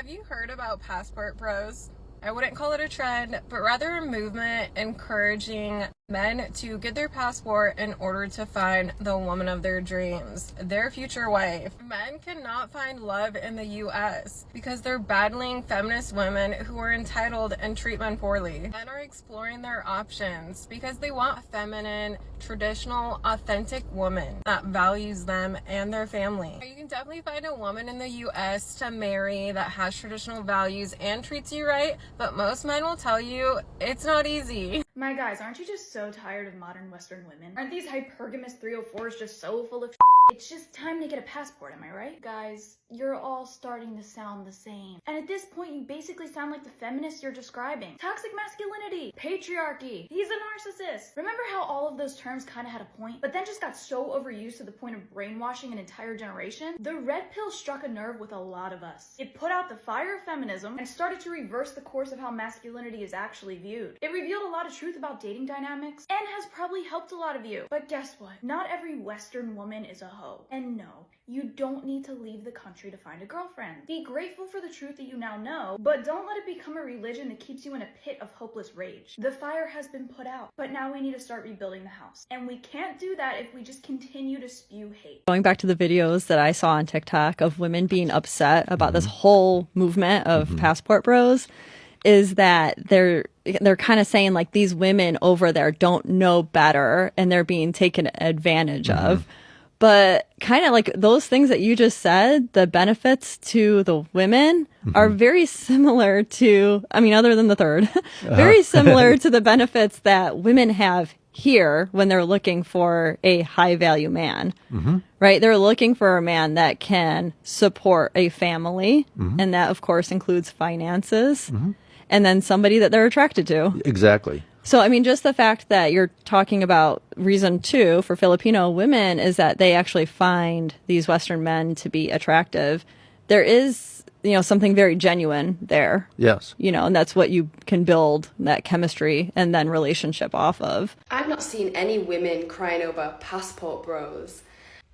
Have you heard about passport bros? I wouldn't call it a trend, but rather a movement encouraging men to get their passport in order to find the woman of their dreams, their future wife. Men cannot find love in the US because they're battling feminist women who are entitled and treat men poorly. Men are exploring their options because they want feminine, traditional, authentic women that values them and their family. You can definitely find a woman in the US to marry that has traditional values and treats you right, but most men will tell you it's not easy. My guys, aren't you just so tired of modern Western women? Aren't these hypergamous 304s just so full of It's just time to get a passport, am I right? Guys, you're all starting to sound the same. And at this point, you basically sound like the feminists you're describing. Toxic masculinity, patriarchy, he's a narcissist. Remember how all of those terms kind of had a point, but then just got so overused to the point of brainwashing an entire generation? The red pill struck a nerve with a lot of us. It put out the fire of feminism and started to reverse the course of how masculinity is actually viewed. It revealed a lot of truth about dating dynamics and has probably helped a lot of you. But guess what? Not every Western woman is a hoe. And no, you don't need to leave the country to find a girlfriend. Be grateful for the truth that you now know, but don't let it become a religion that keeps you in a pit of hopeless rage. The fire has been put out, but now we need to start rebuilding the house. And we can't do that if we just continue to spew hate. Going back to the videos that I saw on TikTok of women being upset about this whole movement of passport bros, is that they're kind of saying like these women over there don't know better and they're being taken advantage of. But kind of like those things that you just said, the benefits to the women are very similar to, I mean, other than the third, very similar to the benefits that women have here when they're looking for a high value man, right? They're looking for a man that can support a family. And that of course includes finances and then somebody that they're attracted to. Exactly. So, I mean, just the fact that you're talking about reason 2 for Filipino women is that they actually find these Western men to be attractive. There is, something very genuine there. Yes. And that's what you can build that chemistry and then relationship off of. I've not seen any women crying over passport bros.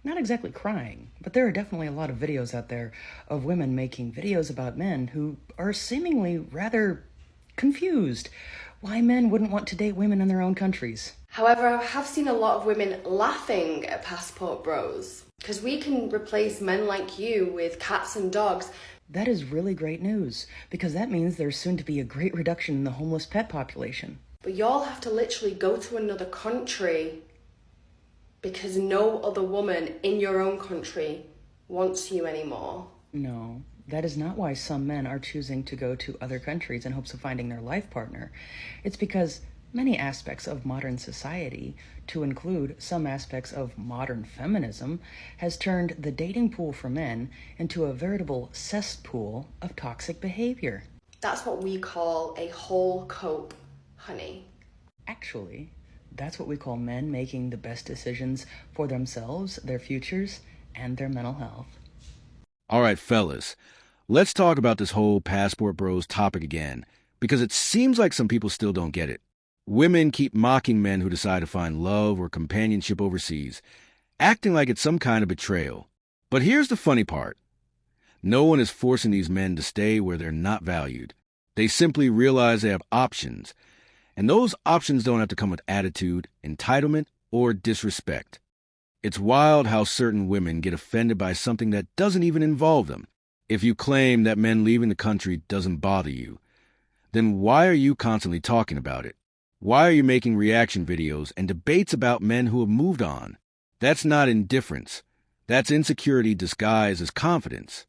Not exactly crying, but there are definitely a lot of videos out there of women making videos about men who are seemingly rather confused why men wouldn't want to date women in their own countries. However, I have seen a lot of women laughing at passport bros, because we can replace men like you with cats and dogs. That is really great news, because that means there's soon to be a great reduction in the homeless pet population. But y'all have to literally go to another country because no other woman in your own country wants you anymore. No. That is not why some men are choosing to go to other countries in hopes of finding their life partner. It's because many aspects of modern society, to include some aspects of modern feminism, has turned the dating pool for men into a veritable cesspool of toxic behavior. That's what we call a whole cope, honey. Actually, that's what we call men making the best decisions for themselves, their futures, and their mental health. All right, fellas. Let's talk about this whole passport bros topic again, because it seems like some people still don't get it. Women keep mocking men who decide to find love or companionship overseas, acting like it's some kind of betrayal. But here's the funny part. No one is forcing these men to stay where they're not valued. They simply realize they have options, and those options don't have to come with attitude, entitlement, or disrespect. It's wild how certain women get offended by something that doesn't even involve them. If you claim that men leaving the country doesn't bother you, then why are you constantly talking about it? Why are you making reaction videos and debates about men who have moved on? That's not indifference. That's insecurity disguised as confidence.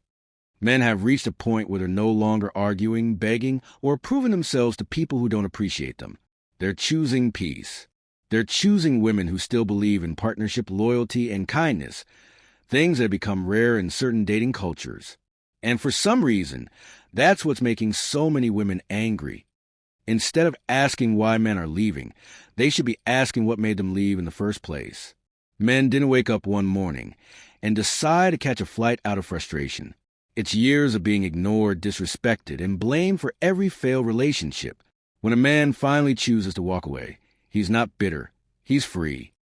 Men have reached a point where they're no longer arguing, begging, or proving themselves to people who don't appreciate them. They're choosing peace. They're choosing women who still believe in partnership, loyalty, and kindness, things that have become rare in certain dating cultures. And for some reason, that's what's making so many women angry. Instead of asking why men are leaving, they should be asking what made them leave in the first place. Men didn't wake up one morning and decide to catch a flight out of frustration. It's years of being ignored, disrespected, and blamed for every failed relationship. When a man finally chooses to walk away, he's not bitter, he's free.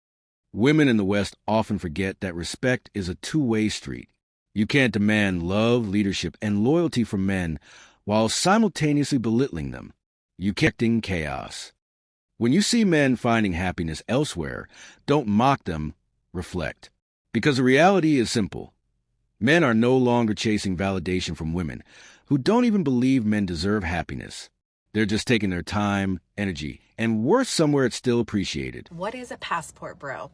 Women in the West often forget that respect is a two-way street. You can't demand love, leadership, and loyalty from men while simultaneously belittling them. You can't in chaos. When you see men finding happiness elsewhere, don't mock them, reflect. Because the reality is simple. Men are no longer chasing validation from women who don't even believe men deserve happiness. They're just taking their time, energy, and worth somewhere it's still appreciated. What is a passport bro?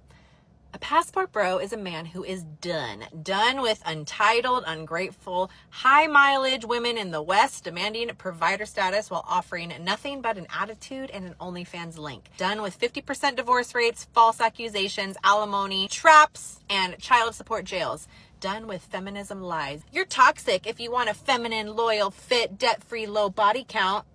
A passport bro is a man who is done with entitled, ungrateful, high mileage women in the West demanding provider status while offering nothing but an attitude and an OnlyFans link. Done with 50% divorce rates, false accusations, alimony, traps, and child support jails. Done with feminism lies. You're toxic if you want a feminine, loyal, fit, debt-free, low body count.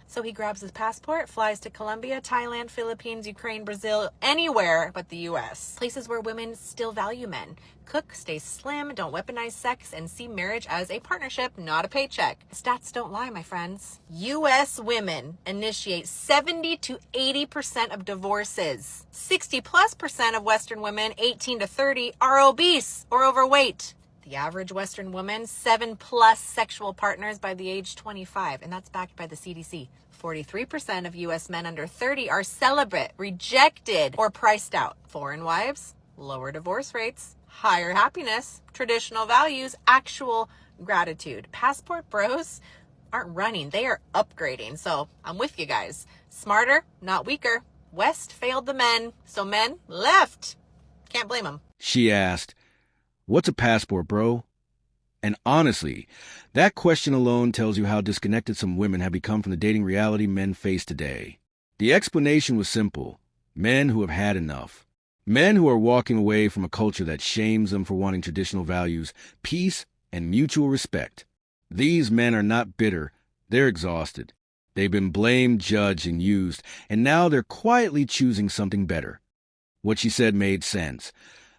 So he grabs his passport, flies to Colombia, Thailand, Philippines, Ukraine, Brazil, anywhere but the US. Places where women still value men. Cook, stay slim, don't weaponize sex, and see marriage as a partnership, not a paycheck. Stats don't lie, my friends. US women initiate 70 to 80% of divorces. 60+% of Western women, 18 to 30, are obese or overweight. The average Western woman, 7+ sexual partners by the age 25, and that's backed by the CDC. 43% of U.S. men under 30 are celibate, rejected, or priced out. Foreign wives, lower divorce rates, higher happiness, traditional values, actual gratitude. Passport bros aren't running, they are upgrading. So I'm with you guys. Smarter, not weaker. West failed the men, so men left. Can't blame them. She asked, "What's a passport, bro?" And honestly, that question alone tells you how disconnected some women have become from the dating reality men face today. The explanation was simple. Men who have had enough. Men who are walking away from a culture that shames them for wanting traditional values, peace, and mutual respect. These men are not bitter. They're exhausted. They've been blamed, judged, and used, and now they're quietly choosing something better. What she said made sense.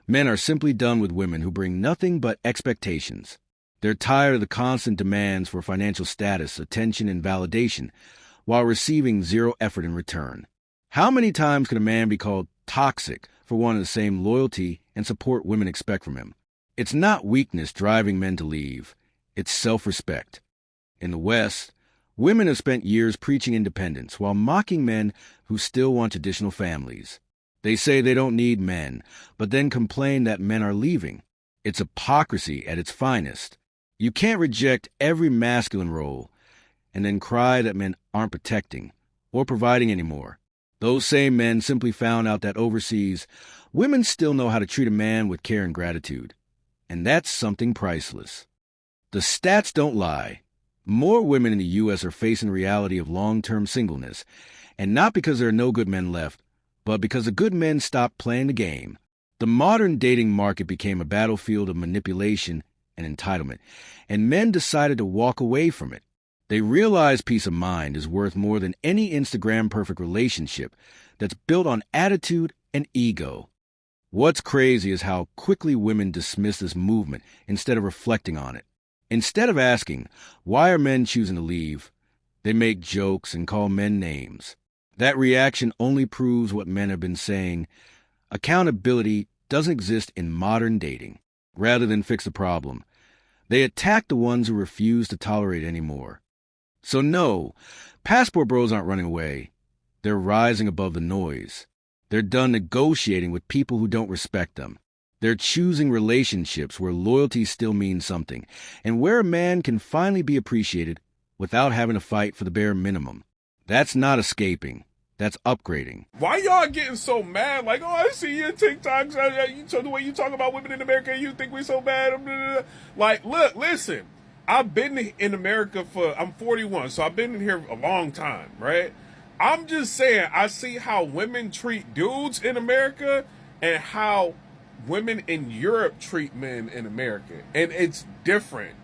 Men are simply done with women who bring nothing but expectations. They're tired of the constant demands for financial status, attention, and validation, while receiving zero effort in return. How many times can a man be called toxic for wanting the same loyalty and support women expect from him? It's not weakness driving men to leave. It's self-respect. In the West, women have spent years preaching independence while mocking men who still want traditional families. They say they don't need men, but then complain that men are leaving. It's hypocrisy at its finest. You can't reject every masculine role and then cry that men aren't protecting or providing anymore. Those same men simply found out that overseas, women still know how to treat a man with care and gratitude. And that's something priceless. The stats don't lie. More women in the U.S. are facing the reality of long-term singleness, and not because there are no good men left, but because the good men stopped playing the game. The modern dating market became a battlefield of manipulation and entitlement, and men decided to walk away from it. They realized peace of mind is worth more than any Instagram-perfect relationship that's built on attitude and ego. What's crazy is how quickly women dismiss this movement instead of reflecting on it. Instead of asking, why are men choosing to leave, they make jokes and call men names. That reaction only proves what men have been saying. Accountability doesn't exist in modern dating. Rather than fix the problem, they attack the ones who refuse to tolerate it anymore. So no, passport bros aren't running away. They're rising above the noise. They're done negotiating with people who don't respect them. They're choosing relationships where loyalty still means something, and where a man can finally be appreciated without having to fight for the bare minimum. That's not escaping. That's upgrading. Why y'all getting so mad? Like, oh, I see your TikToks. The way you talk about women in America, you think we're so bad. Like, look, listen. I've been in America I'm 41, so I've been in here a long time, right? I'm just saying, I see how women treat dudes in America and how women in Europe treat men in America. And it's different.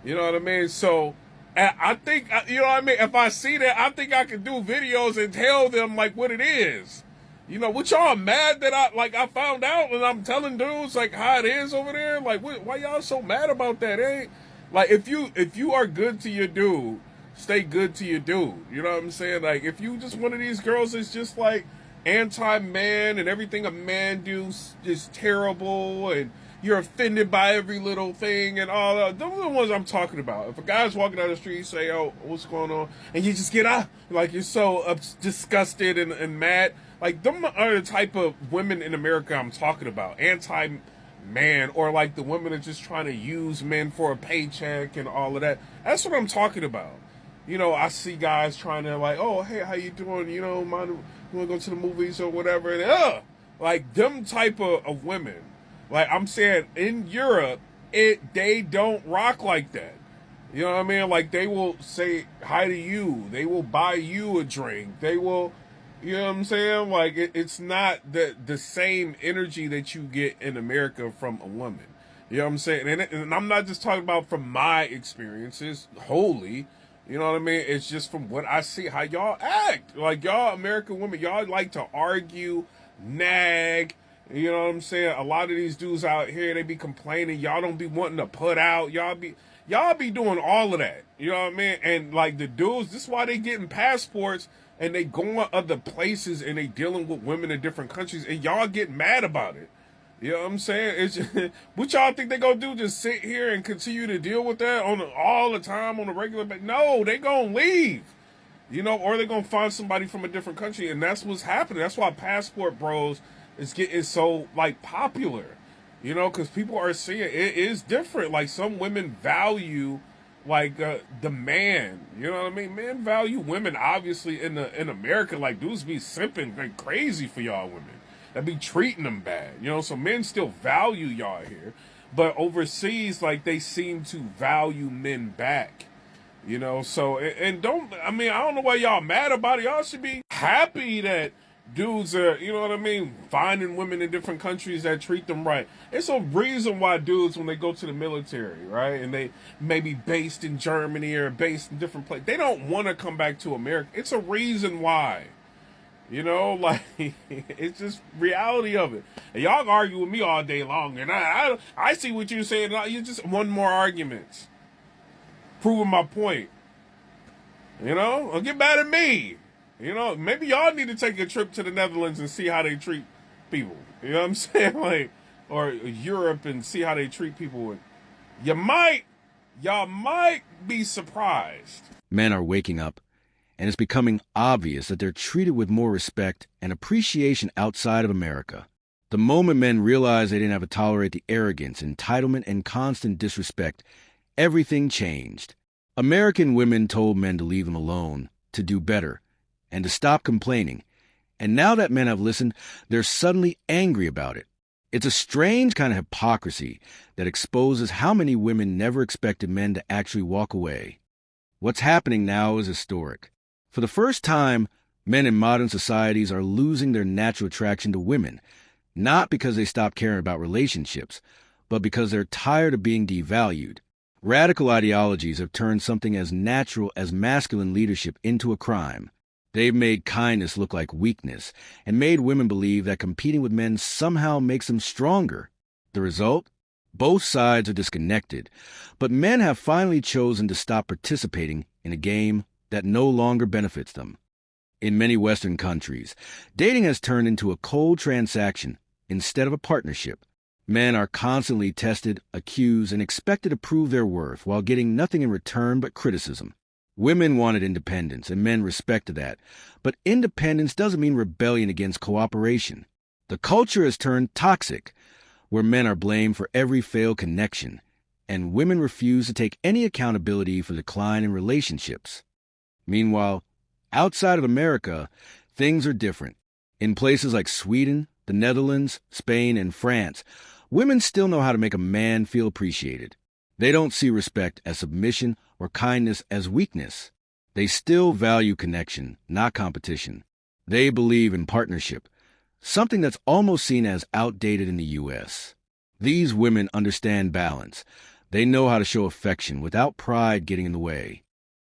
You know what I mean? So I think, you know what I mean? If I see that, I think I can do videos and tell them like what it is. You know, what y'all mad that I found out and I'm telling dudes like how it is over there? Like, why y'all so mad about that? Ain't like, if you are good to your dude, stay good to your dude. You know what I'm saying? Like, if you just one of these girls that's just like anti-man and everything a man does is terrible and you're offended by every little thing and all that. Those are the ones I'm talking about. If a guy's walking down the street, you say, "Oh, what's going on?" and you just get up, like you're so disgusted and mad. Like, them are the type of women in America I'm talking about. Anti-man, or like the women that are just trying to use men for a paycheck and all of that. That's what I'm talking about. You know, I see guys trying to like, "Oh, hey, how you doing? You know, mind you want to go to the movies or whatever?" And like them type of women. Like I'm saying, in Europe, they don't rock like that. You know what I mean? Like they will say hi to you. They will buy you a drink. They will, you know what I'm saying? Like it's not the same energy that you get in America from a woman. You know what I'm saying? And I'm not just talking about from my experiences wholly. You know what I mean? It's just from what I see, how y'all act. Like y'all American women, y'all like to argue, nag. You know what I'm saying? A lot of these dudes out here, they be complaining. Y'all don't be wanting to put out. Y'all be doing all of that. You know what I mean? And like the dudes, this is why they getting passports and they going other places and they dealing with women in different countries and y'all get mad about it. You know what I'm saying? It's just, what y'all think they gonna do? Just sit here and continue to deal with that all the time on a regular basis? No, they gonna leave. You know, or they gonna find somebody from a different country, and that's what's happening. That's why passport bros is getting so like popular. You know, because people are seeing it is different. Like some women value like the man. You know what I mean? Men value women obviously in America. Like dudes be simping like crazy for y'all women. That be treating them bad. You know, so men still value y'all here, but overseas like they seem to value men back. You know, so I don't know why y'all mad about it. Y'all should be happy that dudes are, you know what I mean, finding women in different countries that treat them right. It's a reason why dudes, when they go to the military, right, and they may be based in Germany or based in different places, they don't want to come back to America. It's a reason why. You know, like, it's just reality of it. And y'all can argue with me all day long, and I see what you're saying. You just one more arguments. Proving my point. You know, or get mad at me. You know, maybe y'all need to take a trip to the Netherlands and see how they treat people. You know what I'm saying? Like, or Europe and see how they treat people. Y'all might be surprised. Men are waking up, and it's becoming obvious that they're treated with more respect and appreciation outside of America. The moment men realized they didn't have to tolerate the arrogance, entitlement, and constant disrespect, everything changed. American women told men to leave them alone, to do better, and to stop complaining. And now that men have listened, they're suddenly angry about it. It's a strange kind of hypocrisy that exposes how many women never expected men to actually walk away. What's happening now is historic. For the first time, men in modern societies are losing their natural attraction to women, not because they stopped caring about relationships, but because they're tired of being devalued. Radical ideologies have turned something as natural as masculine leadership into a crime. They've made kindness look like weakness and made women believe that competing with men somehow makes them stronger. The result? Both sides are disconnected, but men have finally chosen to stop participating in a game that no longer benefits them. In many Western countries, dating has turned into a cold transaction instead of a partnership. Men are constantly tested, accused, and expected to prove their worth while getting nothing in return but criticism. Women wanted independence, and men respected that. But independence doesn't mean rebellion against cooperation. The culture has turned toxic, where men are blamed for every failed connection, and women refuse to take any accountability for decline in relationships. Meanwhile, outside of America, things are different. In places like Sweden, the Netherlands, Spain, and France, women still know how to make a man feel appreciated. They don't see respect as submission or kindness as weakness. They still value connection, not competition. They believe in partnership, something that's almost seen as outdated in the U.S. These women understand balance. They know how to show affection without pride getting in the way.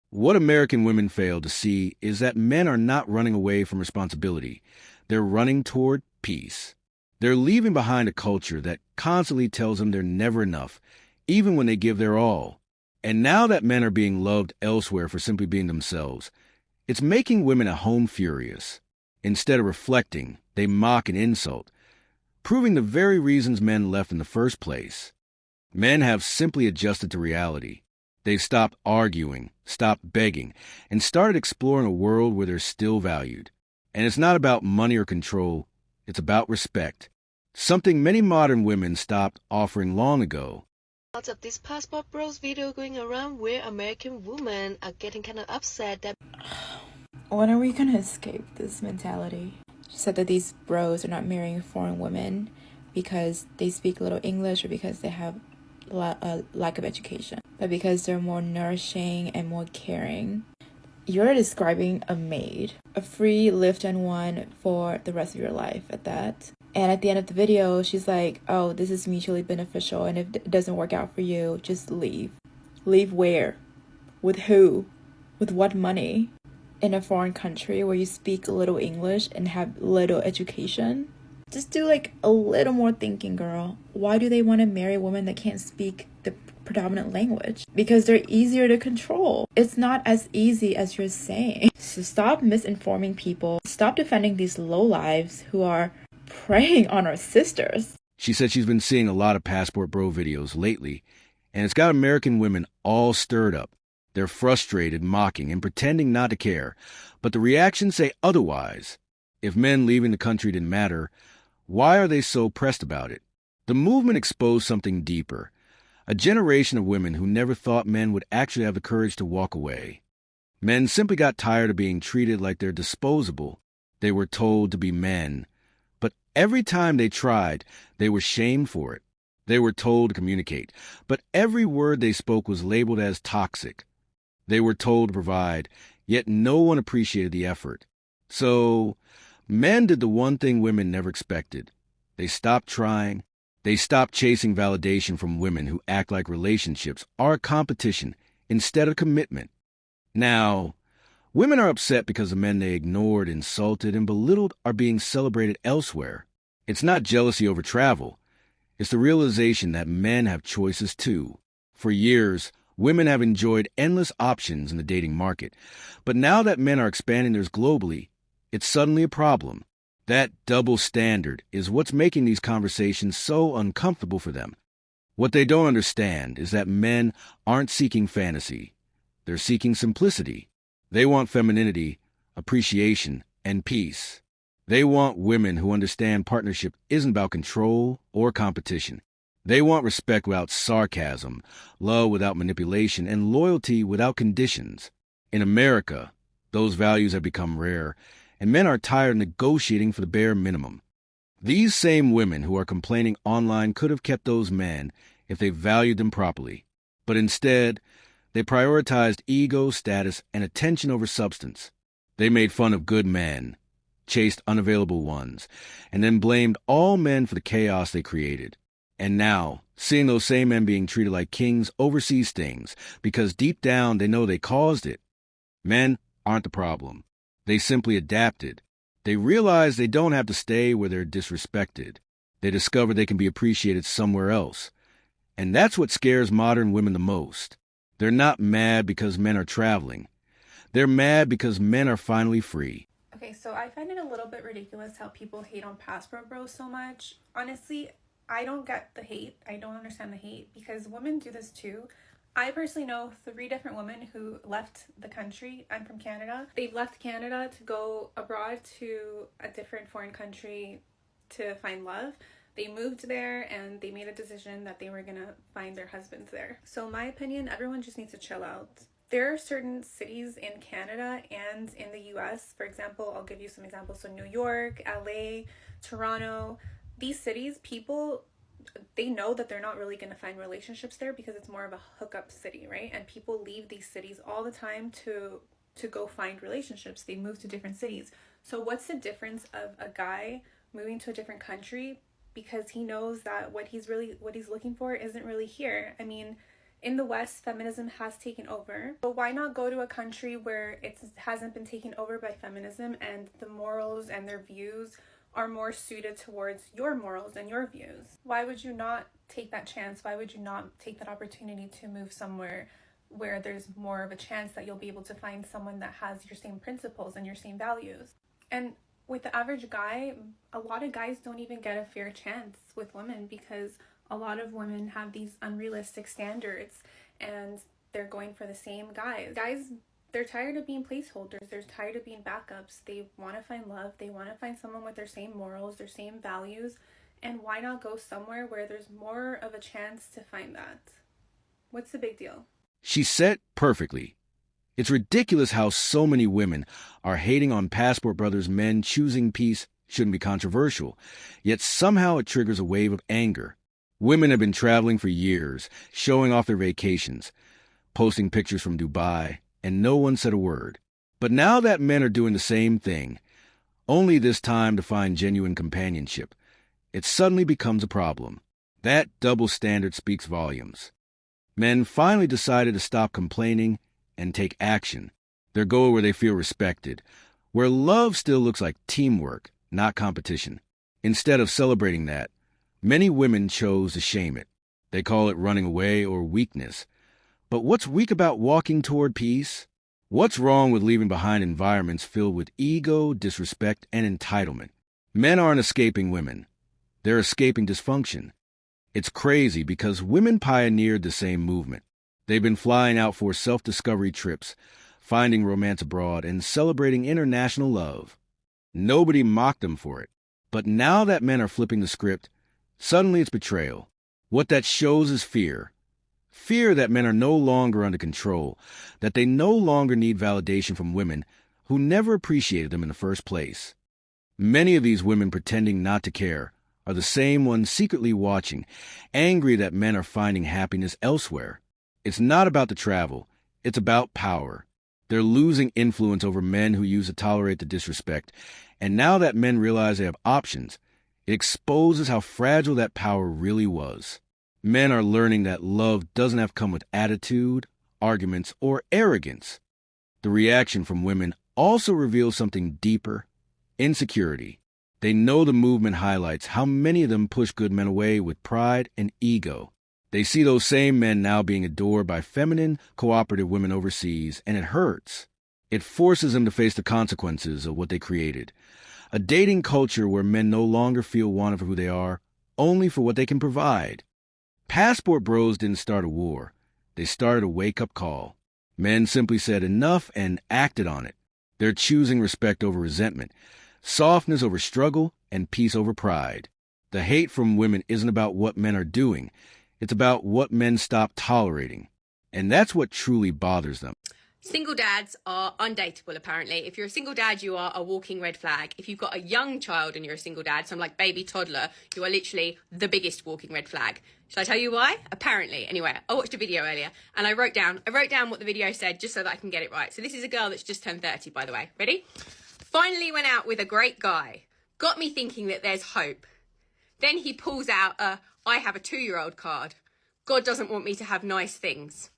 What American women fail to see is that men are not running away from responsibility. They're running toward peace. They're leaving behind a culture that constantly tells them they're never enough, even when they give their all. And now that men are being loved elsewhere for simply being themselves, it's making women at home furious. Instead of reflecting, they mock and insult. proving the very reasons men left in the first place. Men have simply adjusted to reality. They've stopped arguing, stopped begging, and started exploring a world where they're still valued. And it's not about money or control, it's about respect. Something many modern women stopped offering long ago. Lots of this passport bros video going around where American women are getting kind of upset that when are we gonna escape this mentality? She said that these bros are not marrying foreign women because they speak a little English or because they have a lack of education, but because they're more nourishing and more caring. You're describing a maid, a free lift and one for the rest of your life at that. And at the end of the video, she's like, oh, this is mutually beneficial, and if it doesn't work out for you, just leave. Leave where? With who? With what money? In a foreign country where you speak little English and have little education? Just do like a little more thinking, girl. Why do they want to marry women that can't speak the predominant language? Because they're easier to control. It's not as easy as you're saying. So stop misinforming people. Stop defending these lowlives who are preying on our sisters. She said she's been seeing a lot of Passport Bro videos lately, and it's got American women all stirred up. They're frustrated, mocking, and pretending not to care, but the reactions say otherwise. If men leaving the country didn't matter, why are they so pressed about it? The movement exposed something deeper. A generation of women who never thought men would actually have the courage to walk away. Men simply got tired of being treated like they're disposable. They were told to be men. But every time they tried, they were shamed for it. They were told to communicate, but every word they spoke was labeled as toxic. They were told to provide, yet no one appreciated the effort. So, men did the one thing women never expected. They stopped trying. They stopped chasing validation from women who act like relationships are a competition instead of commitment. Now, women are upset because the men they ignored, insulted, and belittled are being celebrated elsewhere. It's not jealousy over travel. It's the realization that men have choices too. For years, women have enjoyed endless options in the dating market. But now that men are expanding theirs globally, it's suddenly a problem. That double standard is what's making these conversations so uncomfortable for them. What they don't understand is that men aren't seeking fantasy. They're seeking simplicity. They want femininity, appreciation, and peace. They want women who understand partnership isn't about control or competition. They want respect without sarcasm, love without manipulation, and loyalty without conditions. In America, those values have become rare, and men are tired of negotiating for the bare minimum. These same women who are complaining online could have kept those men if they valued them properly. But instead, they prioritized ego, status, and attention over substance. They made fun of good men, chased unavailable ones, and then blamed all men for the chaos they created. And now, seeing those same men being treated like kings overseas stings because deep down they know they caused it. Men aren't the problem. They simply adapted. They realize they don't have to stay where they're disrespected. They discover they can be appreciated somewhere else. And that's what scares modern women the most. They're not mad because men are traveling. They're mad because men are finally free. Okay, so I find it a little bit ridiculous how people hate on Passport Bros so much. Honestly, I don't get the hate. I don't understand the hate because women do this too. I personally know 3 different women who left the country. I'm from Canada. They've left Canada to go abroad to a different foreign country to find love. They moved there and they made a decision that they were gonna find their husbands there. So in my opinion, everyone just needs to chill out. There are certain cities in Canada and in the US, for example, I'll give you some examples. So New York, LA, Toronto, these cities, people, they know that they're not really going to find relationships there because it's more of a hookup city, right? And people leave these cities all the time to go find relationships. They move to different cities. So what's the difference of a guy moving to a different country because he knows that what he's looking for isn't really here? I mean, in the West, feminism has taken over. But why not go to a country where it hasn't been taken over by feminism and the morals and their views are more suited towards your morals and your views? Why would you not take that chance? Why would you not take that opportunity to move somewhere where there's more of a chance that you'll be able to find someone that has your same principles and your same values? And with the average guy, a lot of guys don't even get a fair chance with women because a lot of women have these unrealistic standards and they're going for the same guys. Guys, they're tired of being placeholders. They're tired of being backups. They want to find love. They want to find someone with their same morals, their same values. And why not go somewhere where there's more of a chance to find that? What's the big deal? She said perfectly. It's ridiculous how so many women are hating on Passport Brothers men choosing peace shouldn't be controversial, yet somehow it triggers a wave of anger. Women have been traveling for years, showing off their vacations, posting pictures from Dubai, and no one said a word. But now that men are doing the same thing, only this time to find genuine companionship, it suddenly becomes a problem. That double standard speaks volumes. Men finally decided to stop complaining and take action. They're going where they feel respected, where love still looks like teamwork, not competition. Instead of celebrating that, many women chose to shame it. They call it running away or weakness. But what's weak about walking toward peace? What's wrong with leaving behind environments filled with ego, disrespect, and entitlement? Men aren't escaping women. They're escaping dysfunction. It's crazy because women pioneered the same movement. They've been flying out for self-discovery trips, finding romance abroad, and celebrating international love. Nobody mocked them for it. But now that men are flipping the script, suddenly it's betrayal. What that shows is fear. Fear that men are no longer under control, that they no longer need validation from women who never appreciated them in the first place. Many of these women pretending not to care are the same ones secretly watching, angry that men are finding happiness elsewhere. It's not about the travel. It's about power. They're losing influence over men who used to tolerate the disrespect. And now that men realize they have options, it exposes how fragile that power really was. Men are learning that love doesn't have to come with attitude, arguments, or arrogance. The reaction from women also reveals something deeper: insecurity. They know the movement highlights how many of them push good men away with pride and ego. They see those same men now being adored by feminine, cooperative women overseas, and it hurts. It forces them to face the consequences of what they created. A dating culture where men no longer feel wanted for who they are, only for what they can provide. Passport Bros didn't start a war. They started a wake-up call. Men simply said enough and acted on it. They're choosing respect over resentment, softness over struggle, and peace over pride. The hate from women isn't about what men are doing. It's about what men stop tolerating. And that's what truly bothers them. Single dads are undateable, apparently. If you're a single dad, you are a walking red flag. If you've got a young child and you're a single dad, some like baby toddler, you are literally the biggest walking red flag. Should I tell you why? Apparently. Anyway, I watched a video earlier and I wrote down what the video said just so that I can get it right. So this is a girl that's just turned 30, by the way. Ready? Finally went out with a great guy. Got me thinking that there's hope. Then he pulls out a I have a 2-year-old card. God doesn't want me to have nice things.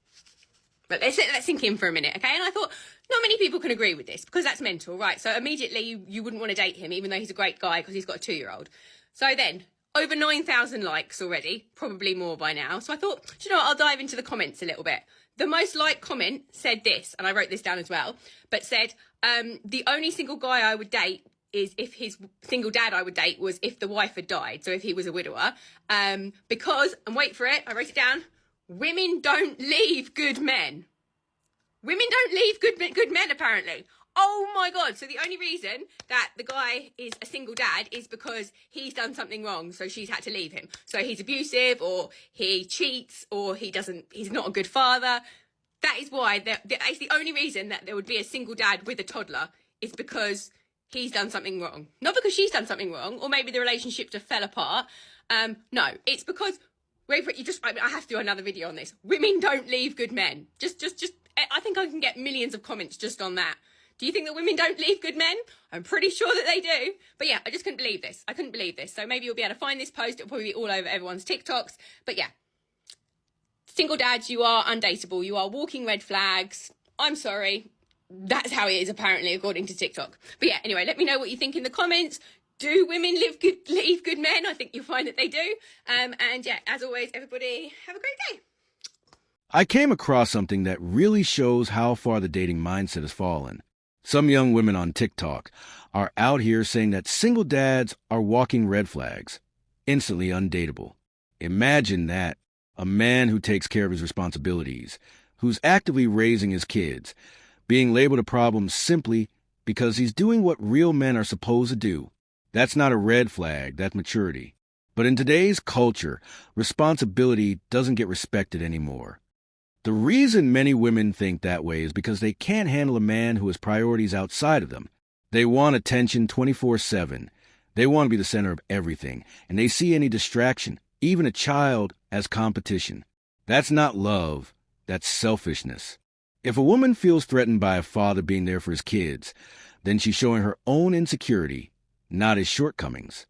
But let's sink in for a minute, okay? And I thought, not many people can agree with this because that's mental, right? So immediately you wouldn't want to date him, even though he's a great guy because he's got a 2-year-old. So then, over 9,000 likes already, probably more by now. So I thought, do you know what? I'll dive into the comments a little bit. The most liked comment said this, and I wrote this down as well, but said, the only single guy I would date is if his single dad I would date was if the wife had died, so if he was a widower. Because, and wait for it, I wrote it down, women don't leave good men. Women don't leave good men, apparently. Oh my God. So the only reason that the guy is a single dad is because he's done something wrong, so she's had to leave him. So he's abusive, or he cheats, or he's not a good father. That is why, that is the only reason that there would be a single dad with a toddler, is because he's done something wrong. Not because she's done something wrong, or maybe the relationship just fell apart. No, it's because, wait for it, I have to do another video on this. Women don't leave good men. Just, I think I can get millions of comments just on that. Do you think that women don't leave good men? I'm pretty sure that they do. But yeah, I just couldn't believe this. I couldn't believe this. So maybe you'll be able to find this post. It'll probably be all over everyone's TikToks. But yeah, single dads, you are undateable. You are walking red flags. I'm sorry. That's how it is, apparently, according to TikTok. But yeah, anyway, let me know what you think in the comments. Do women leave good men? I think you'll find that they do. And yeah, as always, everybody have a great day. I came across something that really shows how far the dating mindset has fallen. Some young women on TikTok are out here saying that single dads are walking red flags, instantly undateable. Imagine that. A man who takes care of his responsibilities, who's actively raising his kids, being labeled a problem simply because he's doing what real men are supposed to do. That's not a red flag, that's maturity. But in today's culture, responsibility doesn't get respected anymore. The reason many women think that way is because they can't handle a man who has priorities outside of them. They want attention 24/7. They want to be the center of everything, and they see any distraction, even a child, as competition. That's not love, that's selfishness. If a woman feels threatened by a father being there for his kids, then she's showing her own insecurity, not his shortcomings.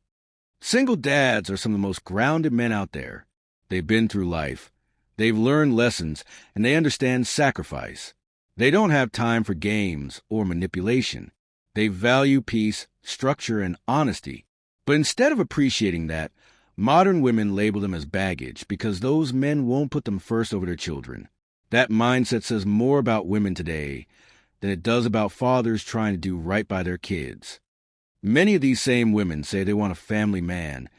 Single dads are some of the most grounded men out there. They've been through life. They've learned lessons, and they understand sacrifice. They don't have time for games or manipulation. They value peace, structure, and honesty. But instead of appreciating that, modern women label them as baggage because those men won't put them first over their children. That mindset says more about women today than it does about fathers trying to do right by their kids. Many of these same women say they want a family man,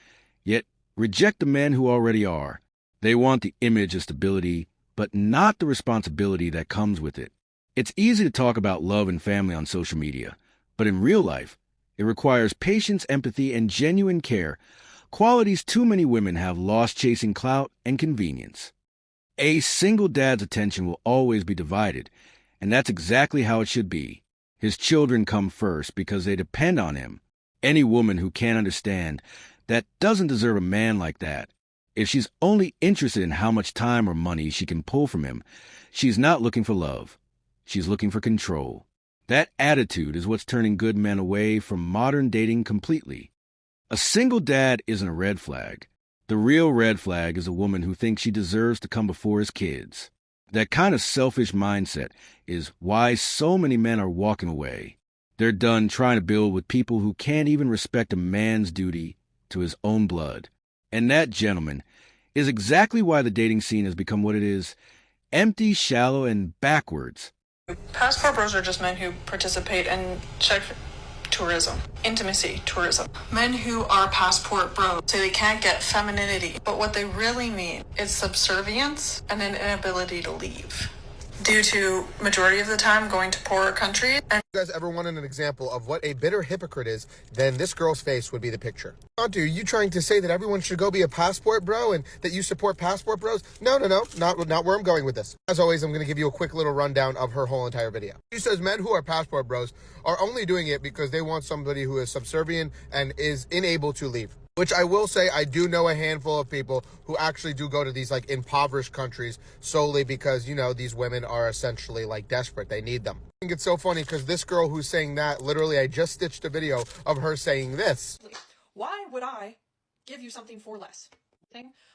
yet reject the men who already are. They want the image of stability, but not the responsibility that comes with it. It's easy to talk about love and family on social media, but in real life, it requires patience, empathy, and genuine care, qualities too many women have lost chasing clout and convenience. A single dad's attention will always be divided, and that's exactly how it should be. His children come first because they depend on him. Any woman who can't understand that doesn't deserve a man like that. If she's only interested in how much time or money she can pull from him, she's not looking for love. She's looking for control. That attitude is what's turning good men away from modern dating completely. A single dad isn't a red flag. The real red flag is a woman who thinks she deserves to come before his kids. That kind of selfish mindset is why so many men are walking away. They're done trying to build with people who can't even respect a man's duty to his own blood. And that, gentlemen, is exactly why the dating scene has become what it is: empty, shallow, and backwards. Passport bros are just men who participate in check tourism, intimacy tourism. Men who are passport bros say they can't get femininity, but what they really mean is subservience and an inability to leave, due to majority of the time going to poorer countries. And you guys ever wanted an example of what a bitter hypocrite is, then this girl's face would be the picture. Auntie, are you trying to say that everyone should go be a passport bro and that you support passport bros? No, not where I'm going with this. As always, I'm going to give you a quick little rundown of her whole entire video. She says men who are passport bros are only doing it because they want somebody who is subservient and is unable to leave. Which I will say, I do know a handful of people who actually do go to these like impoverished countries solely because, you know, these women are essentially like desperate. They need them. I think it's so funny because this girl who's saying that, literally I just stitched a video of her saying this. Why would I give you something for less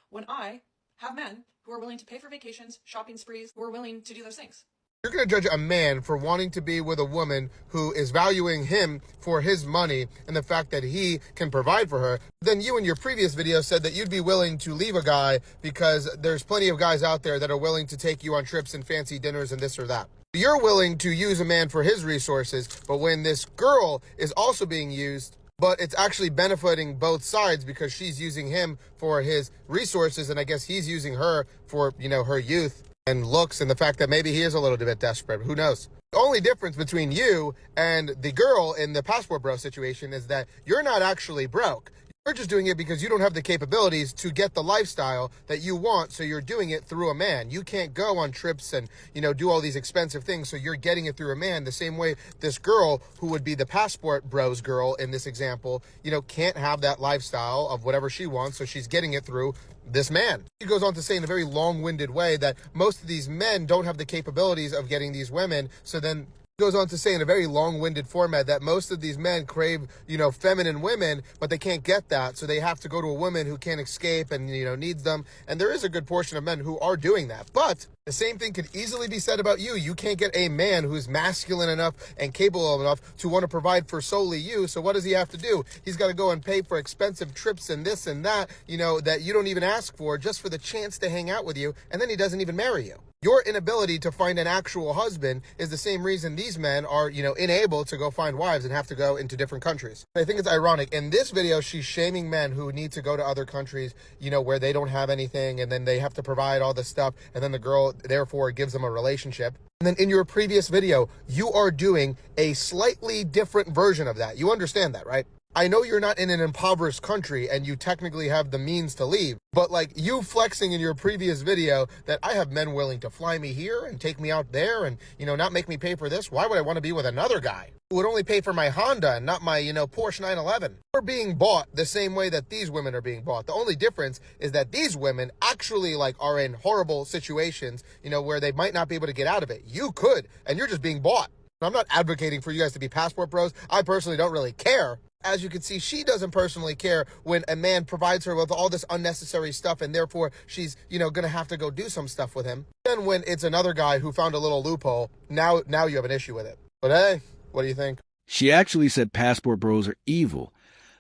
when I have men who are willing to pay for vacations, shopping sprees, who are willing to do those things? You're going to judge a man for wanting to be with a woman who is valuing him for his money and the fact that he can provide for her. Then you in your previous video said that you'd be willing to leave a guy because there's plenty of guys out there that are willing to take you on trips and fancy dinners and this or that. You're willing to use a man for his resources, but when this girl is also being used, but it's actually benefiting both sides because she's using him for his resources and I guess he's using her for, you know, her youth and looks and the fact that maybe he is a little bit desperate. Who knows? The only difference between you and the girl in the passport bro situation is that you're not actually broke. You're just doing it because you don't have the capabilities to get the lifestyle that you want, so you're doing it through a man. You can't go on trips and, you know, do all these expensive things, so you're getting it through a man. The same way this girl, who would be the passport bros girl in this example, you know, can't have that lifestyle of whatever she wants, so she's getting it through this man. He goes on to say in a very long-winded way that most of these men don't have the capabilities of getting these women, so then goes on to say in a very long-winded format that most of these men crave, you know, feminine women, but they can't get that, so they have to go to a woman who can't escape and, you know, needs them. And there is a good portion of men who are doing that. But the same thing could easily be said about you. You can't get a man who's masculine enough and capable enough to want to provide for solely you. So what does he have to do? He's got to go and pay for expensive trips and this and that, you know, that you don't even ask for, just for the chance to hang out with you. And then he doesn't even marry you. Your inability to find an actual husband is the same reason these men are, unable to go find wives and have to go into different countries. I think it's ironic. In this video, she's shaming men who need to go to other countries, where they don't have anything, and then they have to provide all this stuff, and then the girl, therefore, gives them a relationship. And then in your previous video, you are doing a slightly different version of that. You understand that, right? I know you're not in an impoverished country and you technically have the means to leave, but like you flexing in your previous video that I have men willing to fly me here and take me out there and, not make me pay for this. Why would I want to be with another guy who would only pay for my Honda and not my, Porsche 911? We're being bought the same way that these women are being bought. The only difference is that these women actually are in horrible situations, where they might not be able to get out of it. You could, and you're just being bought. I'm not advocating for you guys to be passport bros. I personally don't really care. As you can see, she doesn't personally care when a man provides her with all this unnecessary stuff, and therefore she's, going to have to go do some stuff with him. Then when it's another guy who found a little loophole, now you have an issue with it. But hey, what do you think? She actually said passport bros are evil,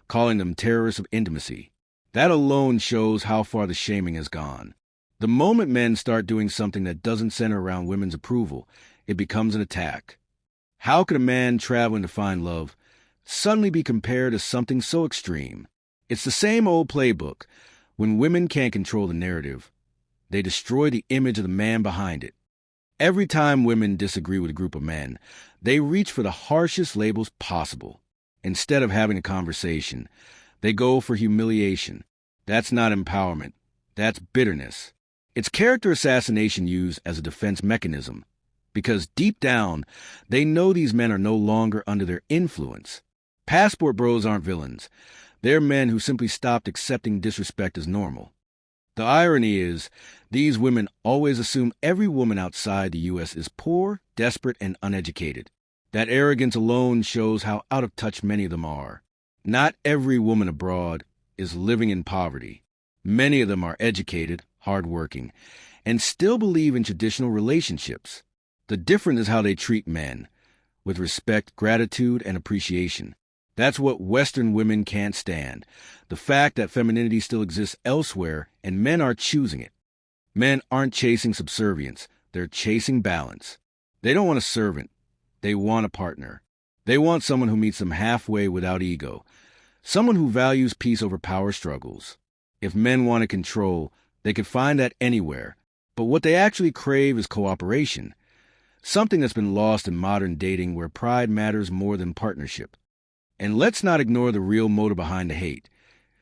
calling them terrorists of intimacy. That alone shows how far the shaming has gone. The moment men start doing something that doesn't center around women's approval, it becomes an attack. How could a man traveling to find love suddenly be compared to something so extreme? It's the same old playbook. When women can't control the narrative, they destroy the image of the man behind it. Every time women disagree with a group of men, they reach for the harshest labels possible. Instead of having a conversation, they go for humiliation. That's not empowerment. That's bitterness. It's character assassination used as a defense mechanism, because deep down, they know these men are no longer under their influence. Passport bros aren't villains. They're men who simply stopped accepting disrespect as normal. The irony is, these women always assume every woman outside the U.S. is poor, desperate, and uneducated. That arrogance alone shows how out of touch many of them are. Not every woman abroad is living in poverty. Many of them are educated, hardworking, and still believe in traditional relationships. The difference is how they treat men, with respect, gratitude, and appreciation. That's what Western women can't stand, the fact that femininity still exists elsewhere and men are choosing it. Men aren't chasing subservience, they're chasing balance. They don't want a servant, they want a partner. They want someone who meets them halfway without ego, someone who values peace over power struggles. If men wanted control, they could find that anywhere, but what they actually crave is cooperation, something that's been lost in modern dating where pride matters more than partnership. And let's not ignore the real motive behind the hate.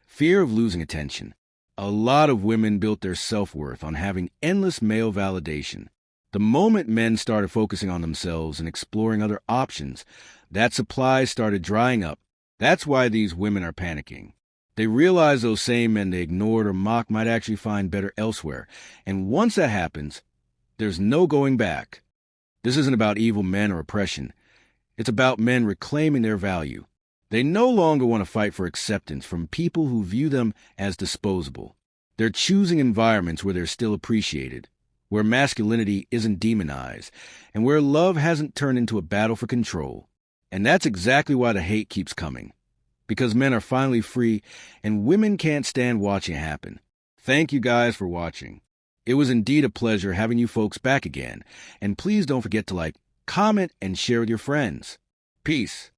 Fear of losing attention. A lot of women built their self-worth on having endless male validation. The moment men started focusing on themselves and exploring other options, that supply started drying up. That's why these women are panicking. They realize those same men they ignored or mocked might actually find better elsewhere. And once that happens, there's no going back. This isn't about evil men or oppression. It's about men reclaiming their value. They no longer want to fight for acceptance from people who view them as disposable. They're choosing environments where they're still appreciated, where masculinity isn't demonized, and where love hasn't turned into a battle for control. And that's exactly why the hate keeps coming. Because men are finally free, and women can't stand watching it happen. Thank you guys for watching. It was indeed a pleasure having you folks back again, and please don't forget to like, comment, and share with your friends. Peace.